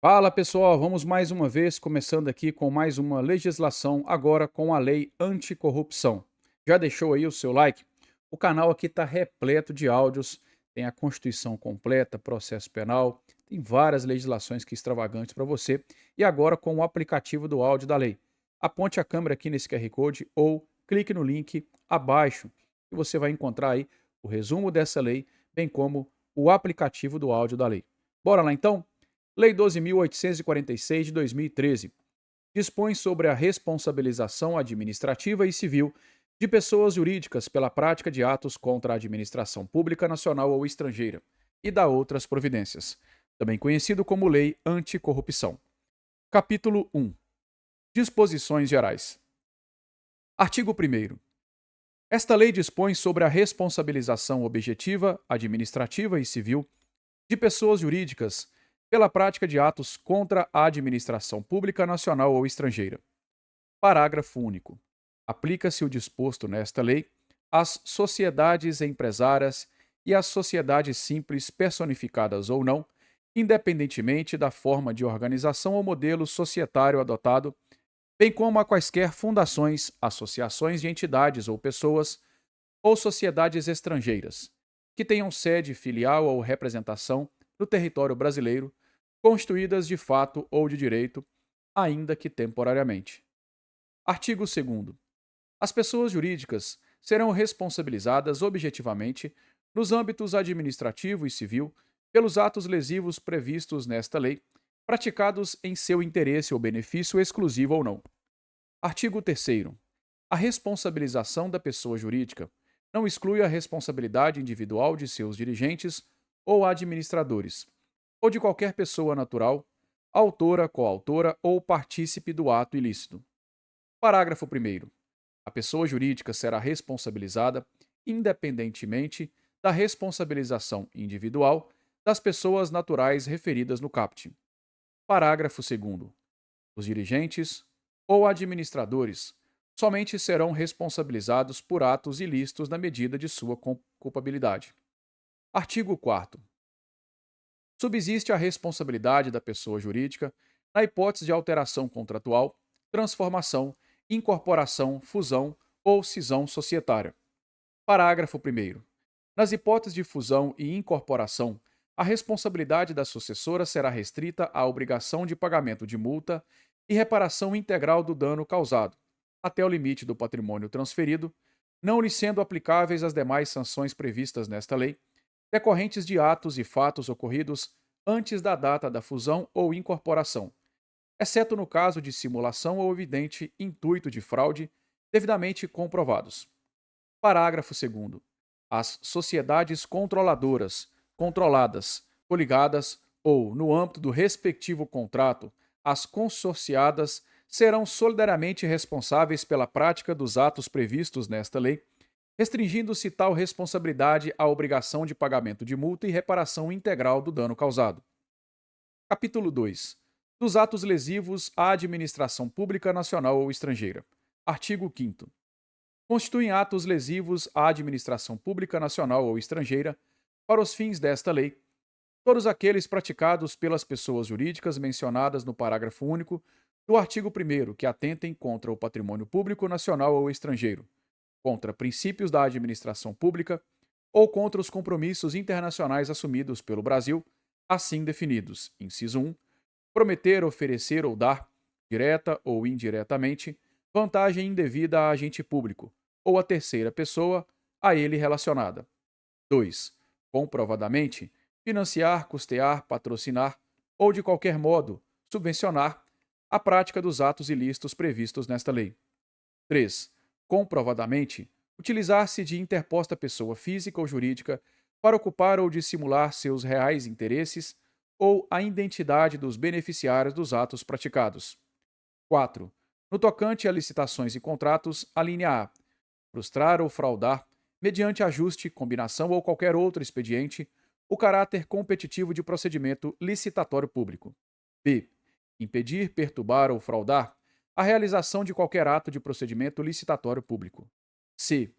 Fala pessoal, vamos mais uma vez começando aqui com mais uma legislação, agora com a lei anticorrupção. Já deixou aí o seu like? O canal aqui está repleto de áudios, tem a Constituição completa, processo penal, tem várias legislações que extravagantes para você e agora com o aplicativo do áudio da lei. Aponte a câmera aqui nesse QR Code ou clique no link abaixo e você vai encontrar aí o resumo dessa lei, bem como o aplicativo do áudio da lei. Bora lá então? Lei 12.846 de 2013 dispõe sobre a responsabilização administrativa e civil de pessoas jurídicas pela prática de atos contra a administração pública nacional ou estrangeira e da outras providências, também conhecido como Lei Anticorrupção. Capítulo 1. Disposições gerais. Artigo 1º. Esta lei dispõe sobre a responsabilização objetiva, administrativa e civil de pessoas jurídicas pela prática de atos contra a administração pública nacional ou estrangeira. Parágrafo único. Aplica-se o disposto nesta lei às sociedades empresárias e às sociedades simples personificadas ou não, independentemente da forma de organização ou modelo societário adotado, bem como a quaisquer fundações, associações de entidades ou pessoas ou sociedades estrangeiras que tenham sede, filial ou representação no território brasileiro, constituídas de fato ou de direito, ainda que temporariamente. Artigo 2º. As pessoas jurídicas serão responsabilizadas objetivamente, nos âmbitos administrativo e civil, pelos atos lesivos previstos nesta lei, praticados em seu interesse ou benefício exclusivo ou não. Artigo 3º. A responsabilização da pessoa jurídica não exclui a responsabilidade individual de seus dirigentes ou administradores, ou de qualquer pessoa natural, autora, coautora ou partícipe do ato ilícito. Parágrafo 1º. A pessoa jurídica será responsabilizada independentemente da responsabilização individual das pessoas naturais referidas no caput. Parágrafo 2º. Os dirigentes ou administradores somente serão responsabilizados por atos ilícitos na medida de sua culpabilidade. Artigo 4º. Subsiste a responsabilidade da pessoa jurídica na hipótese de alteração contratual, transformação, incorporação, fusão ou cisão societária. Parágrafo 1º. Nas hipóteses de fusão e incorporação, a responsabilidade da sucessora será restrita à obrigação de pagamento de multa e reparação integral do dano causado, até o limite do patrimônio transferido, não lhe sendo aplicáveis as demais sanções previstas nesta lei, decorrentes de atos e fatos ocorridos antes da data da fusão ou incorporação, exceto no caso de simulação ou evidente intuito de fraude, devidamente comprovados. Parágrafo 2º. As sociedades controladoras, controladas, coligadas ou, no âmbito do respectivo contrato, as consorciadas serão solidariamente responsáveis pela prática dos atos previstos nesta lei, restringindo-se tal responsabilidade à obrigação de pagamento de multa e reparação integral do dano causado. Capítulo 2. Dos atos lesivos à administração pública nacional ou estrangeira. Artigo 5º. Constituem atos lesivos à administração pública nacional ou estrangeira, para os fins desta lei, todos aqueles praticados pelas pessoas jurídicas mencionadas no parágrafo único do artigo 1º que atentem contra o patrimônio público nacional ou estrangeiro, contra princípios da administração pública ou contra os compromissos internacionais assumidos pelo Brasil, assim definidos. Inciso 1. Prometer, oferecer ou dar, direta ou indiretamente, vantagem indevida a agente público ou a terceira pessoa a ele relacionada. 2. Comprovadamente, financiar, custear, patrocinar ou, de qualquer modo, subvencionar a prática dos atos ilícitos previstos nesta lei. 3. Comprovadamente, utilizar-se de interposta pessoa física ou jurídica para ocupar ou dissimular seus reais interesses ou a identidade dos beneficiários dos atos praticados. 4. No tocante a licitações e contratos, a linha A. Frustrar ou fraudar, mediante ajuste, combinação ou qualquer outro expediente, o caráter competitivo de procedimento licitatório público. B. Impedir, perturbar ou fraudar a realização de qualquer ato de procedimento licitatório público. C.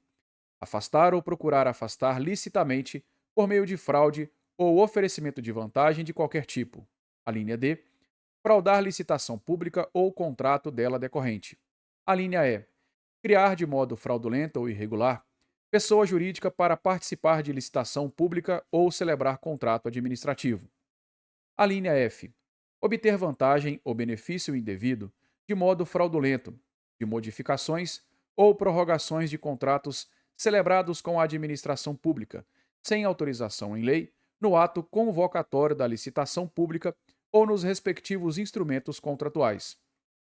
Afastar ou procurar afastar licitamente, por meio de fraude ou oferecimento de vantagem de qualquer tipo. A linha D. Fraudar licitação pública ou contrato dela decorrente. A linha E. Criar de modo fraudulento ou irregular pessoa jurídica para participar de licitação pública ou celebrar contrato administrativo. A linha F. Obter vantagem ou benefício indevido de modo fraudulento, de modificações ou prorrogações de contratos celebrados com a administração pública, sem autorização em lei, no ato convocatório da licitação pública ou nos respectivos instrumentos contratuais.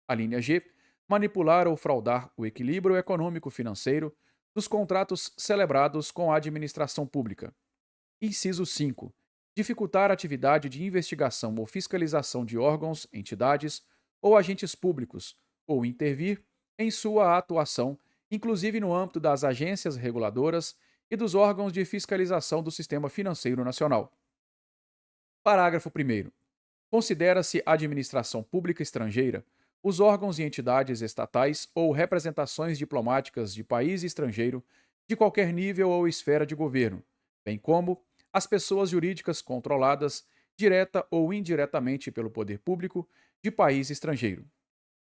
A linha G. Manipular ou fraudar o equilíbrio econômico-financeiro dos contratos celebrados com a administração pública. Inciso 5. Dificultar a atividade de investigação ou fiscalização de órgãos, entidades ou agentes públicos, ou intervir em sua atuação, inclusive no âmbito das agências reguladoras e dos órgãos de fiscalização do Sistema Financeiro Nacional. Parágrafo 1º. Considera-se administração pública estrangeira os órgãos e entidades estatais ou representações diplomáticas de país estrangeiro de qualquer nível ou esfera de governo, bem como as pessoas jurídicas controladas, direta ou indiretamente pelo poder público, de país estrangeiro.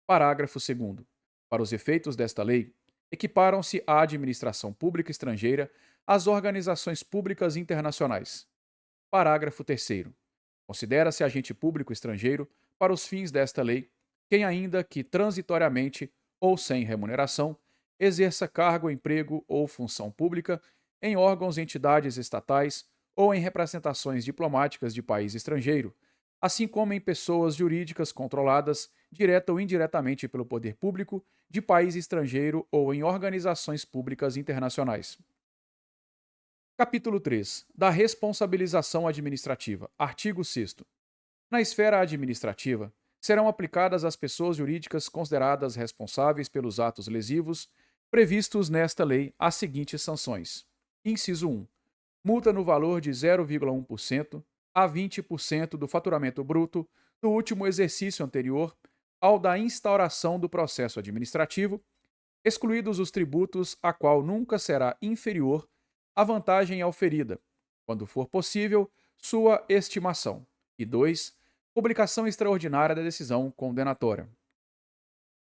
Parágrafo 2º. Para os efeitos desta lei, equiparam-se à administração pública estrangeira as organizações públicas internacionais. Parágrafo 3º. Considera-se agente público estrangeiro, para os fins desta lei, quem ainda que transitoriamente ou sem remuneração exerça cargo, emprego ou função pública em órgãos e entidades estatais ou em representações diplomáticas de país estrangeiro, assim como em pessoas jurídicas controladas direta ou indiretamente pelo poder público de país estrangeiro ou em organizações públicas internacionais. Capítulo 3. Da responsabilização administrativa. Artigo 6º. Na esfera administrativa, serão aplicadas às pessoas jurídicas consideradas responsáveis pelos atos lesivos previstos nesta lei as seguintes sanções. Inciso 1. Multa no valor de 0,1% a 20% do faturamento bruto do último exercício anterior ao da instauração do processo administrativo, excluídos os tributos a qual nunca será inferior a vantagem auferida, quando for possível, sua estimação. E 2. Publicação extraordinária da decisão condenatória.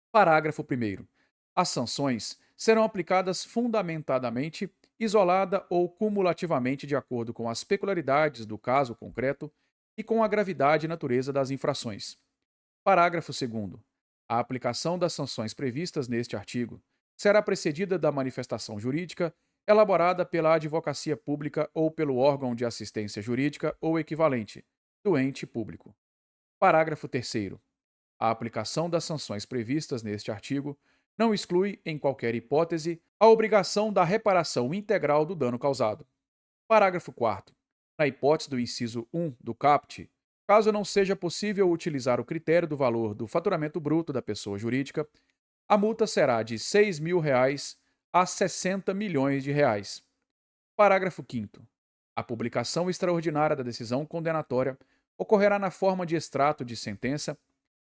Parágrafo 1º. As sanções serão aplicadas fundamentadamente, isolada ou cumulativamente de acordo com as peculiaridades do caso concreto e com a gravidade e natureza das infrações. Parágrafo 2º. A aplicação das sanções previstas neste artigo será precedida da manifestação jurídica elaborada pela advocacia pública ou pelo órgão de assistência jurídica ou equivalente, do ente público. Parágrafo 3º. A aplicação das sanções previstas neste artigo não exclui, em qualquer hipótese, a obrigação da reparação integral do dano causado. Parágrafo 4º. Na hipótese do inciso 1 do caput, caso não seja possível utilizar o critério do valor do faturamento bruto da pessoa jurídica, a multa será de R$ 6.000 a R$ 60 milhões. Parágrafo 5º. A publicação extraordinária da decisão condenatória ocorrerá na forma de extrato de sentença,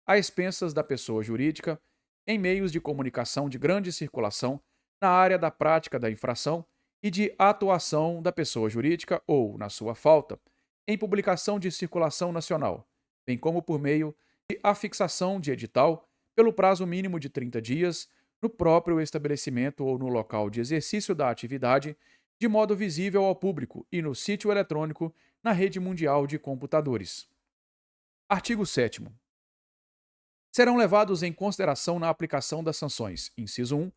a expensas da pessoa jurídica, em meios de comunicação de grande circulação na área da prática da infração e de atuação da pessoa jurídica ou, na sua falta, em publicação de circulação nacional, bem como por meio de afixação de edital pelo prazo mínimo de 30 dias no próprio estabelecimento ou no local de exercício da atividade, de modo visível ao público e no sítio eletrônico na rede mundial de computadores. Artigo 7º. Serão levados em consideração na aplicação das sanções, inciso 1,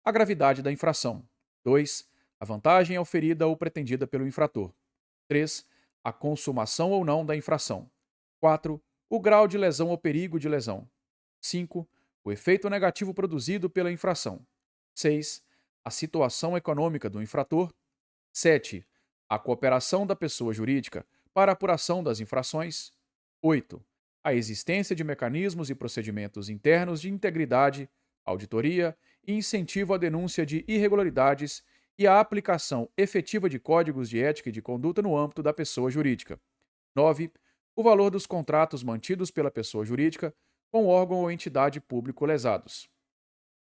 a gravidade da infração, 2, a vantagem auferida ou pretendida pelo infrator, 3, a consumação ou não da infração, 4, o grau de lesão ou perigo de lesão, 5, o efeito negativo produzido pela infração, 6, a situação econômica do infrator, 7, a cooperação da pessoa jurídica para a apuração das infrações, 8, a existência de mecanismos e procedimentos internos de integridade, auditoria e incentivo à denúncia de irregularidades e a aplicação efetiva de códigos de ética e de conduta no âmbito da pessoa jurídica. 9. O valor dos contratos mantidos pela pessoa jurídica com órgão ou entidade público lesados.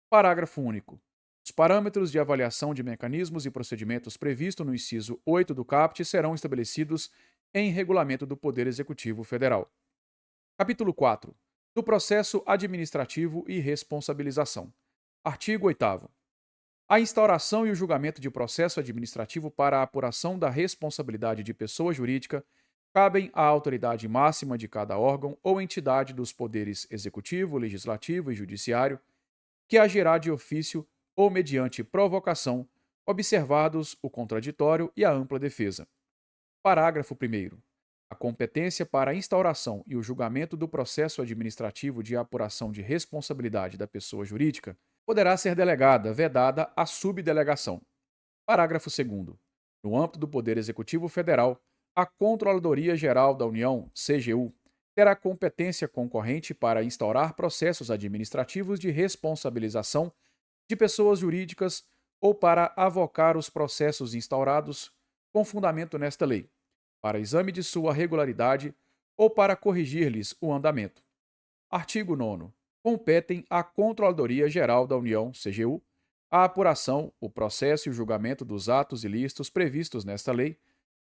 Parágrafo único. Os parâmetros de avaliação de mecanismos e procedimentos previstos no inciso 8 do caput serão estabelecidos em regulamento do Poder Executivo Federal. Capítulo 4. do processo administrativo e responsabilização. Artigo 8º. A instauração e o julgamento de processo administrativo para a apuração da responsabilidade de pessoa jurídica cabem à autoridade máxima de cada órgão ou entidade dos poderes executivo, legislativo e judiciário, que agirá de ofício ou mediante provocação, observados o contraditório e a ampla defesa. Parágrafo 1º. A competência para a instauração e o julgamento do processo administrativo de apuração de responsabilidade da pessoa jurídica poderá ser delegada, vedada a subdelegação. Parágrafo 2º. No âmbito do Poder Executivo Federal, a Controladoria Geral da União, CGU, terá competência concorrente para instaurar processos administrativos de responsabilização de pessoas jurídicas ou para avocar os processos instaurados com fundamento nesta lei, para exame de sua regularidade ou para corrigir-lhes o andamento. Artigo 9º. Competem à Controladoria Geral da União, CGU, a apuração, o processo e o julgamento dos atos ilícitos previstos nesta lei,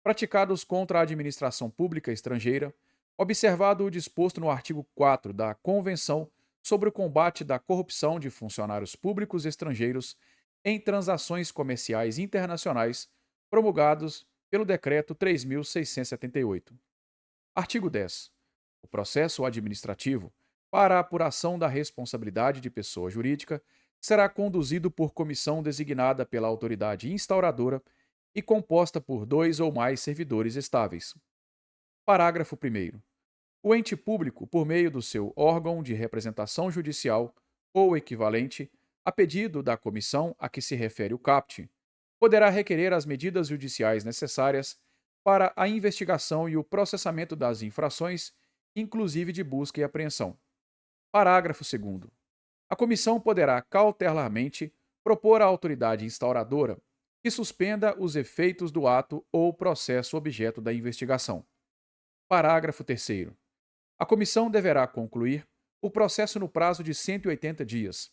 praticados contra a administração pública estrangeira, observado o disposto no artigo 4 da Convenção sobre o combate da corrupção de funcionários públicos estrangeiros em transações comerciais internacionais, promulgados pelo Decreto 3.678. Artigo 10. O processo administrativo para a apuração da responsabilidade de pessoa jurídica será conduzido por comissão designada pela autoridade instauradora e composta por 2 ou mais servidores estáveis. Parágrafo 1º. O ente público, por meio do seu órgão de representação judicial ou equivalente, a pedido da comissão a que se refere o caput, poderá requerer as medidas judiciais necessárias para a investigação e o processamento das infrações, inclusive de busca e apreensão. Parágrafo 2º. A comissão poderá cautelarmente propor à autoridade instauradora que suspenda os efeitos do ato ou processo objeto da investigação. Parágrafo 3º. A comissão deverá concluir o processo no prazo de 180 dias,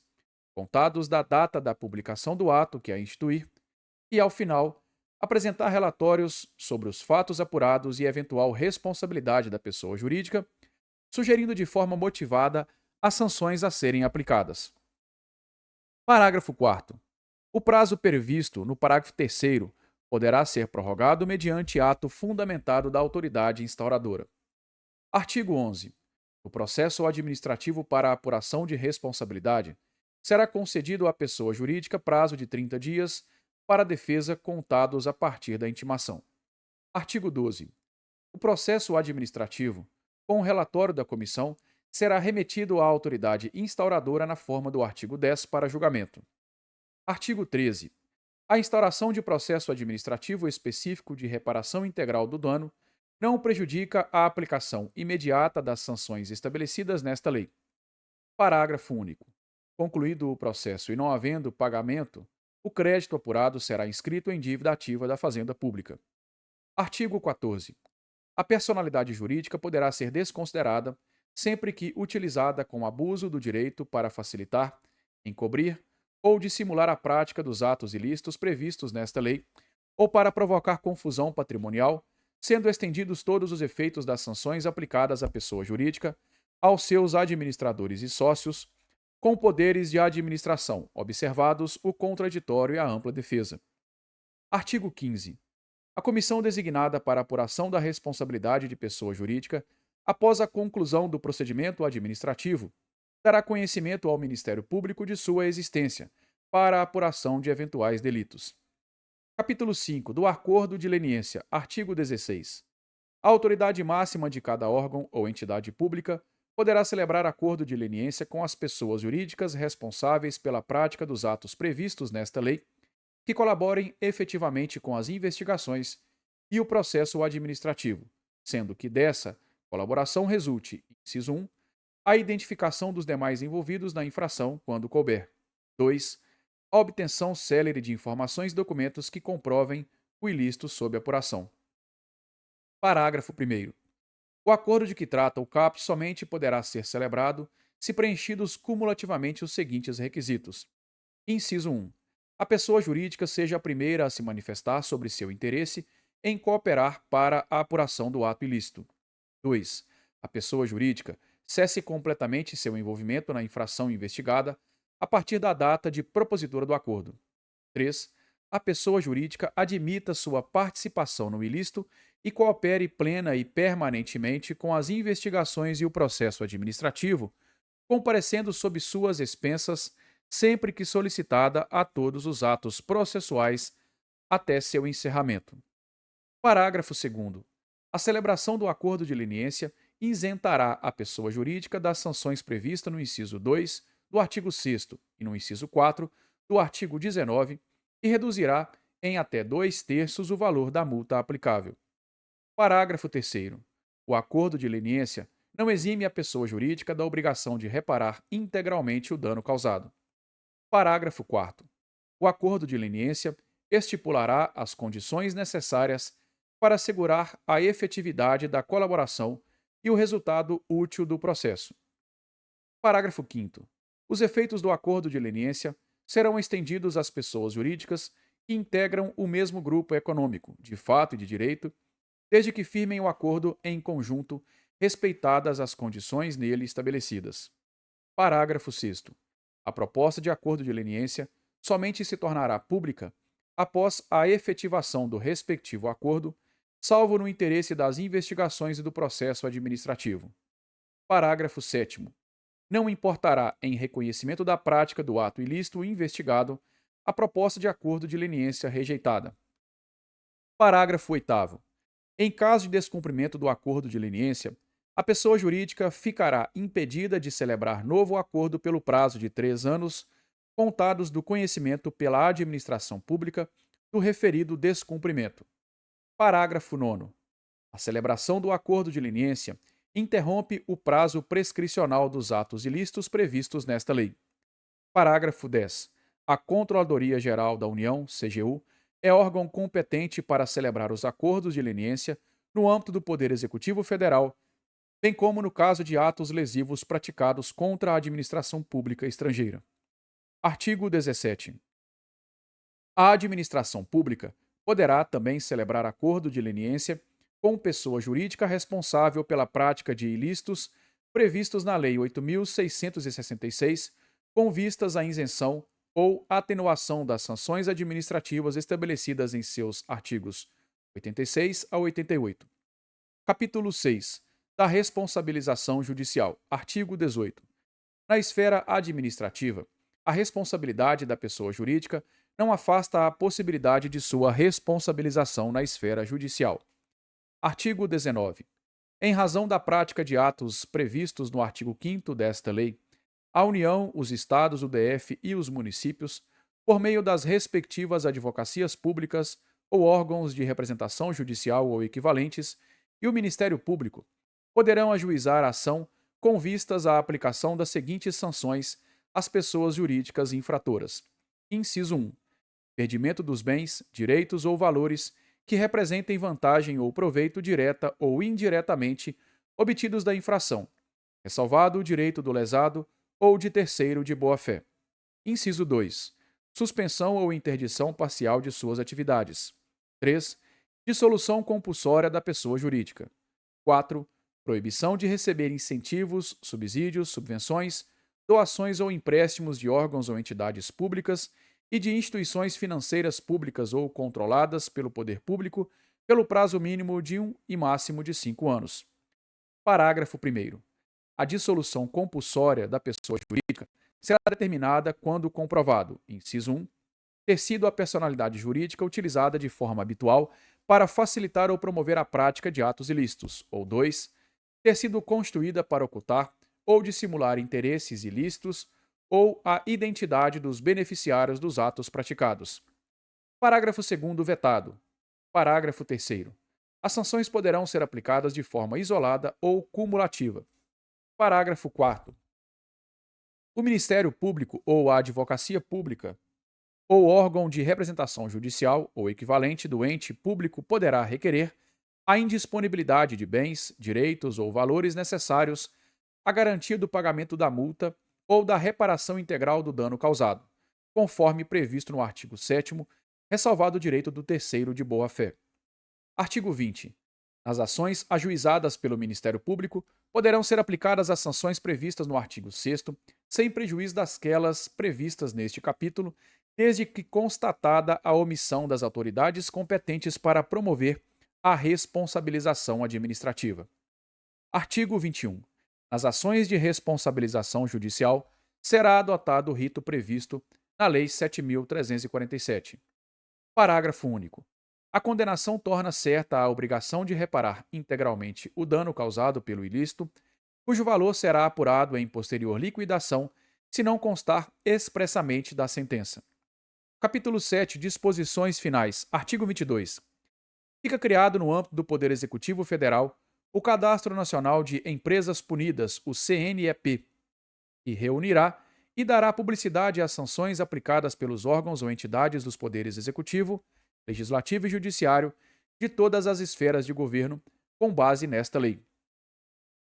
contados da data da publicação do ato que a instituir, e, ao final, apresentar relatórios sobre os fatos apurados e eventual responsabilidade da pessoa jurídica, sugerindo de forma motivada as sanções a serem aplicadas. Parágrafo 4º. O prazo previsto no parágrafo 3º poderá ser prorrogado mediante ato fundamentado da autoridade instauradora. Artigo 11. No processo administrativo para a apuração de responsabilidade, será concedido à pessoa jurídica prazo de 30 dias para a defesa contados a partir da intimação. Artigo 12. O processo administrativo, com o relatório da comissão, será remetido à autoridade instauradora na forma do artigo 10 para julgamento. Artigo 13. A instauração de processo administrativo específico de reparação integral do dano não prejudica a aplicação imediata das sanções estabelecidas nesta lei. Parágrafo único. Concluído o processo e não havendo pagamento, o crédito apurado será inscrito em dívida ativa da Fazenda Pública. Artigo 14. A personalidade jurídica poderá ser desconsiderada sempre que utilizada com abuso do direito para facilitar, encobrir ou dissimular a prática dos atos ilícitos previstos nesta lei, ou para provocar confusão patrimonial, sendo estendidos todos os efeitos das sanções aplicadas à pessoa jurídica, aos seus administradores e sócios, com poderes de administração, observados o contraditório e a ampla defesa. Artigo 15. A comissão designada para a apuração da responsabilidade de pessoa jurídica, após a conclusão do procedimento administrativo, dará conhecimento ao Ministério Público de sua existência, para a apuração de eventuais delitos. Capítulo 5 do Acordo de Leniência, artigo 16. A autoridade máxima de cada órgão ou entidade pública poderá celebrar acordo de leniência com as pessoas jurídicas responsáveis pela prática dos atos previstos nesta lei, que colaborem efetivamente com as investigações e o processo administrativo, sendo que dessa colaboração resulte, inciso 1, a identificação dos demais envolvidos na infração, quando couber. 2. A obtenção célere de informações e documentos que comprovem o ilícito sob apuração. Parágrafo 1º. O acordo de que trata o CAP somente poderá ser celebrado se preenchidos cumulativamente os seguintes requisitos. Inciso 1. A pessoa jurídica seja a primeira a se manifestar sobre seu interesse em cooperar para a apuração do ato ilícito. 2. A pessoa jurídica cesse completamente seu envolvimento na infração investigada a partir da data de propositura do acordo. 3. A pessoa jurídica admita sua participação no ilícito e coopere plena e permanentemente com as investigações e o processo administrativo, comparecendo sob suas expensas sempre que solicitada a todos os atos processuais até seu encerramento. Parágrafo 2º. A celebração do acordo de leniência isentará a pessoa jurídica das sanções previstas no inciso 2 do artigo 6º e no inciso 4 do artigo 19 e reduzirá em até 2/3 o valor da multa aplicável. Parágrafo 3º. O acordo de leniência não exime a pessoa jurídica da obrigação de reparar integralmente o dano causado. Parágrafo 4º. O acordo de leniência estipulará as condições necessárias para assegurar a efetividade da colaboração e o resultado útil do processo. Parágrafo 5º. Os efeitos do acordo de leniência serão estendidos às pessoas jurídicas que integram o mesmo grupo econômico, de fato e de direito, desde que firmem o acordo em conjunto, respeitadas as condições nele estabelecidas. Parágrafo 6º. A proposta de acordo de leniência somente se tornará pública após a efetivação do respectivo acordo, salvo no interesse das investigações e do processo administrativo. Parágrafo 7º. Não importará, em reconhecimento da prática do ato ilícito investigado, a proposta de acordo de leniência rejeitada. Parágrafo 8º. Em caso de descumprimento do acordo de leniência, a pessoa jurídica ficará impedida de celebrar novo acordo pelo prazo de 3 anos, contados do conhecimento pela administração pública do referido descumprimento. Parágrafo 9º. A celebração do acordo de leniência interrompe o prazo prescricional dos atos ilícitos previstos nesta lei. Parágrafo 10. A Controladoria Geral da União, CGU, é órgão competente para celebrar os acordos de leniência no âmbito do Poder Executivo Federal, bem como no caso de atos lesivos praticados contra a administração pública estrangeira. Artigo 17. A administração pública poderá também celebrar acordo de leniência com pessoa jurídica responsável pela prática de ilícitos previstos na Lei 8.666, com vistas à isenção ou atenuação das sanções administrativas estabelecidas em seus artigos 86 a 88. Capítulo 6. Da responsabilização judicial. Artigo 18. Na esfera administrativa, a responsabilidade da pessoa jurídica não afasta a possibilidade de sua responsabilização na esfera judicial. Artigo 19. Em razão da prática de atos previstos no artigo 5º desta lei, a União, os Estados, o DF e os municípios, por meio das respectivas advocacias públicas ou órgãos de representação judicial ou equivalentes, e o Ministério Público, poderão ajuizar a ação com vistas à aplicação das seguintes sanções às pessoas jurídicas infratoras. Inciso 1. Perdimento dos bens, direitos ou valores que representem vantagem ou proveito direta ou indiretamente obtidos da infração, ressalvado o direito do lesado ou de terceiro de boa-fé. Inciso 2. Suspensão ou interdição parcial de suas atividades. 3. Dissolução compulsória da pessoa jurídica. 4. Proibição de receber incentivos, subsídios, subvenções, doações ou empréstimos de órgãos ou entidades públicas e de instituições financeiras públicas ou controladas pelo poder público pelo prazo mínimo de 1 e máximo de 5 anos. Parágrafo 1º. A dissolução compulsória da pessoa jurídica será determinada quando comprovado, inciso 1, ter sido a personalidade jurídica utilizada de forma habitual para facilitar ou promover a prática de atos ilícitos, ou 2, ter sido constituída para ocultar ou dissimular interesses ilícitos ou a identidade dos beneficiários dos atos praticados. Parágrafo 2º vetado. Parágrafo 3º. As sanções poderão ser aplicadas de forma isolada ou cumulativa. Parágrafo 4º. O Ministério Público ou a Advocacia Pública ou órgão de representação judicial ou equivalente do ente público poderá requerer a indisponibilidade de bens, direitos ou valores necessários à garantia do pagamento da multa ou da reparação integral do dano causado, conforme previsto no artigo 7º, ressalvado o direito do terceiro de boa-fé. Artigo 20. Nas ações ajuizadas pelo Ministério Público, poderão ser aplicadas as sanções previstas no artigo 6º, sem prejuízo dasquelas previstas neste capítulo, desde que constatada a omissão das autoridades competentes para promover a responsabilização administrativa. Artigo 21. Nas ações de responsabilização judicial, será adotado o rito previsto na Lei 7.347. Parágrafo único. A condenação torna certa a obrigação de reparar integralmente o dano causado pelo ilícito, cujo valor será apurado em posterior liquidação, se não constar expressamente da sentença. Capítulo 7. Disposições finais. Artigo 22. Fica criado no âmbito do Poder Executivo Federal o Cadastro Nacional de Empresas Punidas, o CNEP, que reunirá e dará publicidade às sanções aplicadas pelos órgãos ou entidades dos poderes executivo, legislativo e judiciário de todas as esferas de governo, com base nesta lei.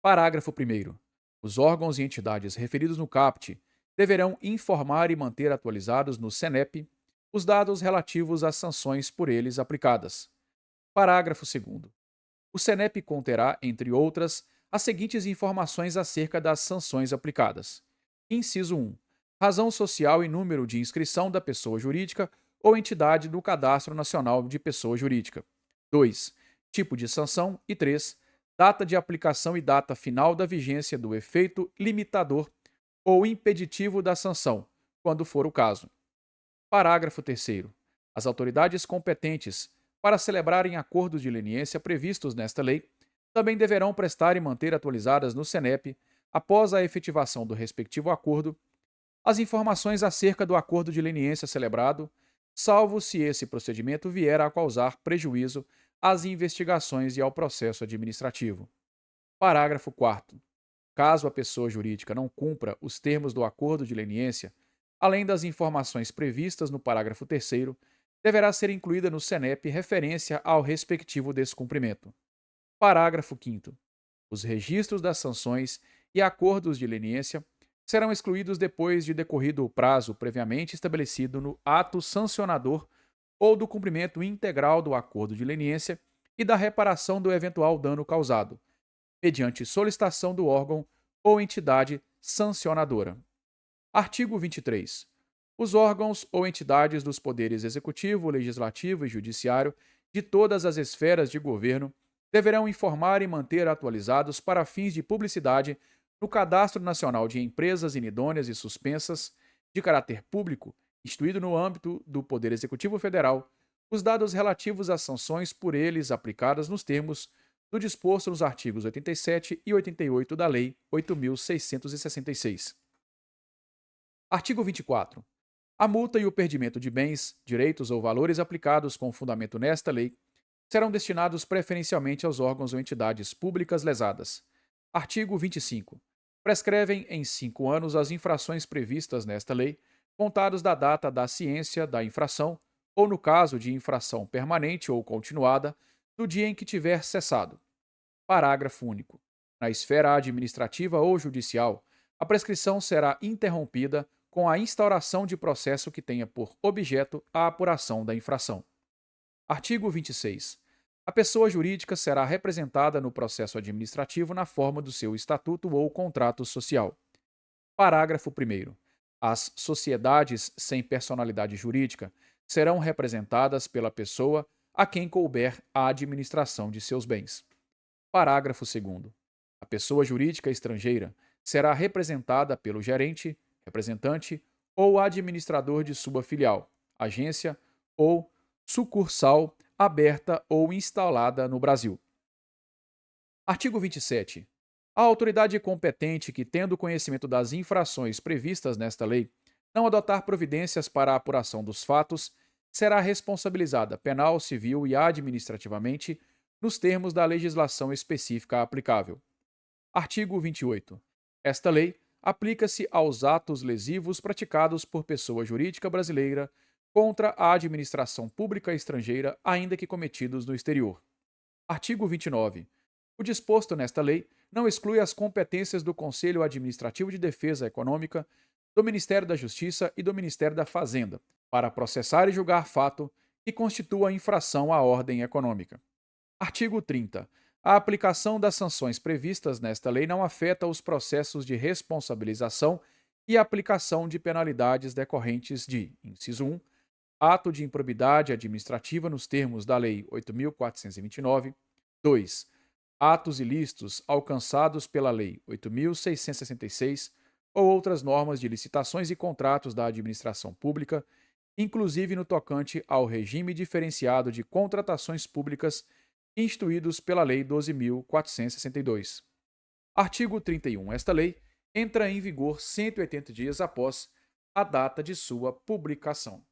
Parágrafo 1º. Os órgãos e entidades referidos no caput deverão informar e manter atualizados no CENEP os dados relativos às sanções por eles aplicadas. Parágrafo 2º. O CENEP conterá, entre outras, as seguintes informações acerca das sanções aplicadas. Inciso 1. Razão social e número de inscrição da pessoa jurídica ou entidade no Cadastro Nacional de Pessoa Jurídica. 2. Tipo de sanção. E 3. Data de aplicação e data final da vigência do efeito limitador ou impeditivo da sanção, quando for o caso. Parágrafo 3º. As autoridades competentes para celebrarem acordos de leniência previstos nesta lei também deverão prestar e manter atualizadas no CENEP, após a efetivação do respectivo acordo, as informações acerca do acordo de leniência celebrado, salvo se esse procedimento vier a causar prejuízo às investigações e ao processo administrativo. Parágrafo 4º. Caso a pessoa jurídica não cumpra os termos do acordo de leniência, além das informações previstas no parágrafo 3º, deverá ser incluída no CENEP referência ao respectivo descumprimento. Parágrafo 5º. Os registros das sanções e acordos de leniência serão excluídos depois de decorrido o prazo previamente estabelecido no ato sancionador ou do cumprimento integral do acordo de leniência e da reparação do eventual dano causado, mediante solicitação do órgão ou entidade sancionadora. Artigo 23. Os órgãos ou entidades dos poderes executivo, legislativo e judiciário de todas as esferas de governo deverão informar e manter atualizados para fins de publicidade no Cadastro Nacional de Empresas Inidôneas e Suspensas de caráter público, instituído no âmbito do Poder Executivo Federal, os dados relativos às sanções por eles aplicadas nos termos do disposto nos artigos 87 e 88 da Lei 8.666. Artigo 24. A multa e o perdimento de bens, direitos ou valores aplicados com fundamento nesta lei serão destinados preferencialmente aos órgãos ou entidades públicas lesadas. Artigo 25. Prescrevem em 5 anos as infrações previstas nesta lei, contados da data da ciência da infração, ou no caso de infração permanente ou continuada, do dia em que tiver cessado. Parágrafo único. Na esfera administrativa ou judicial, a prescrição será interrompida com a instauração de processo que tenha por objeto a apuração da infração. Artigo 26. A pessoa jurídica será representada no processo administrativo na forma do seu estatuto ou contrato social. Parágrafo 1º. As sociedades sem personalidade jurídica serão representadas pela pessoa a quem couber a administração de seus bens. Parágrafo 2º. A pessoa jurídica estrangeira será representada pelo gerente, representante ou administrador de sua filial, agência ou sucursal aberta ou instalada no Brasil. Artigo 27. A autoridade competente que, tendo conhecimento das infrações previstas nesta lei, não adotar providências para a apuração dos fatos, será responsabilizada penal, civil e administrativamente nos termos da legislação específica aplicável. Artigo 28. Esta lei aplica-se aos atos lesivos praticados por pessoa jurídica brasileira contra a administração pública estrangeira, ainda que cometidos no exterior. Artigo 29. O disposto nesta lei não exclui as competências do Conselho Administrativo de Defesa Econômica, do Ministério da Justiça e do Ministério da Fazenda, para processar e julgar fato que constitua infração à ordem econômica. Artigo 30. A aplicação das sanções previstas nesta lei não afeta os processos de responsabilização e aplicação de penalidades decorrentes de: inciso 1, ato de improbidade administrativa nos termos da Lei 8.429; 2, atos ilícitos alcançados pela Lei 8.666 ou outras normas de licitações e contratos da administração pública, inclusive no tocante ao regime diferenciado de contratações públicas instituídos pela Lei 12.462. Artigo 31. Esta lei entra em vigor 180 dias após a data de sua publicação.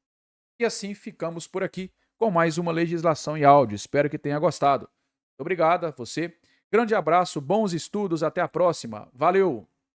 E assim ficamos por aqui com mais uma legislação em áudio. Espero que tenha gostado. Muito obrigado a você. Grande abraço, bons estudos, até a próxima. Valeu!